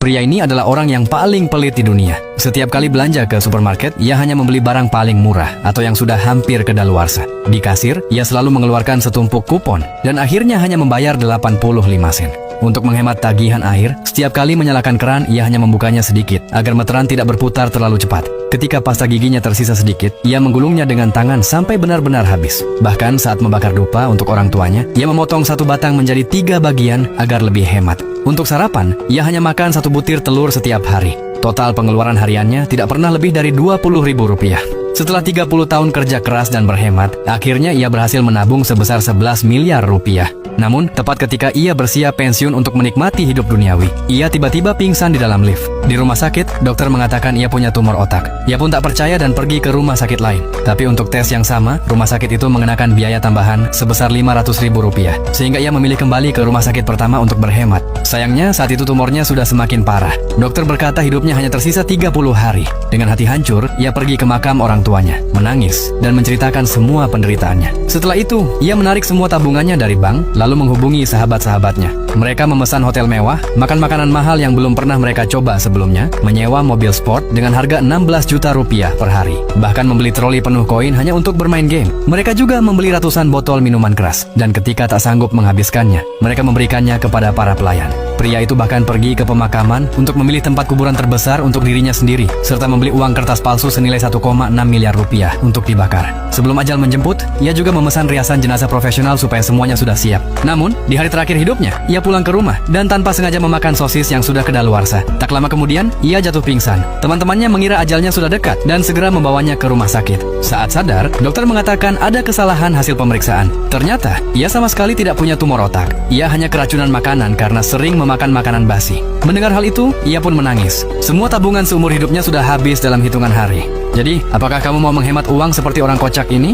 Pria ini adalah orang yang paling pelit di dunia. Setiap kali belanja ke supermarket, ia hanya membeli barang paling murah atau yang sudah hampir kedaluarsa. Di kasir, ia selalu mengeluarkan setumpuk kupon dan akhirnya hanya membayar 85 sen. Untuk menghemat tagihan air, setiap kali menyalakan keran, ia hanya membukanya sedikit agar meteran tidak berputar terlalu cepat. Ketika pasta giginya tersisa sedikit, ia menggulungnya dengan tangan sampai benar-benar habis. Bahkan saat membakar dupa untuk orang tuanya, ia memotong satu batang menjadi 3 bagian agar lebih hemat. Untuk sarapan, ia hanya makan 1 butir telur setiap hari. Total pengeluaran hariannya tidak pernah lebih dari Rp20.000. Setelah 30 tahun kerja keras dan berhemat, akhirnya ia berhasil menabung sebesar 11 miliar rupiah. Namun, tepat ketika ia bersiap pensiun untuk menikmati hidup duniawi, ia tiba-tiba pingsan di dalam lift. Di rumah sakit, dokter mengatakan ia punya tumor otak. Ia pun tak percaya dan pergi ke rumah sakit lain. Tapi untuk tes yang sama, rumah sakit itu mengenakan biaya tambahan sebesar Rp500.000. Sehingga ia memilih kembali ke rumah sakit pertama untuk berhemat. Sayangnya, saat itu tumornya sudah semakin parah. Dokter berkata hidupnya hanya tersisa 30 hari. Dengan hati hancur, ia pergi ke makam orang tuanya, menangis, dan menceritakan semua penderitaannya. Setelah itu, ia menarik semua tabungannya dari bank, lalu menghubungi sahabat-sahabatnya. Mereka memesan hotel mewah, makan makanan mahal yang belum pernah mereka coba sebelumnya, menyewa mobil sport dengan harga 16 juta rupiah per hari. Bahkan membeli troli penuh koin hanya untuk bermain game. Mereka juga membeli ratusan botol minuman keras, dan ketika tak sanggup menghabiskannya, mereka memberikannya kepada para pelayan. Pria itu bahkan pergi ke pemakaman untuk memilih tempat kuburan terbesar untuk dirinya sendiri, serta membeli uang kertas palsu senilai 1,6 miliar rupiah untuk dibakar. Sebelum ajal menjemput, ia juga memesan riasan jenazah profesional supaya semuanya sudah siap. Namun, di hari terakhir hidupnya, ia pulang ke rumah dan tanpa sengaja memakan sosis yang sudah kedaluarsa. Tak lama kemudian, ia jatuh pingsan. Teman-temannya mengira ajalnya sudah dekat dan segera membawanya ke rumah sakit. Saat sadar, dokter mengatakan ada kesalahan hasil pemeriksaan. Ternyata, ia sama sekali tidak punya tumor otak. Ia hanya keracunan makanan karena sering memakan makanan basi. Mendengar hal itu, ia pun menangis. Semua tabungan seumur hidupnya sudah habis dalam hitungan hari. Jadi, apakah kamu mau menghemat uang seperti orang kocak ini?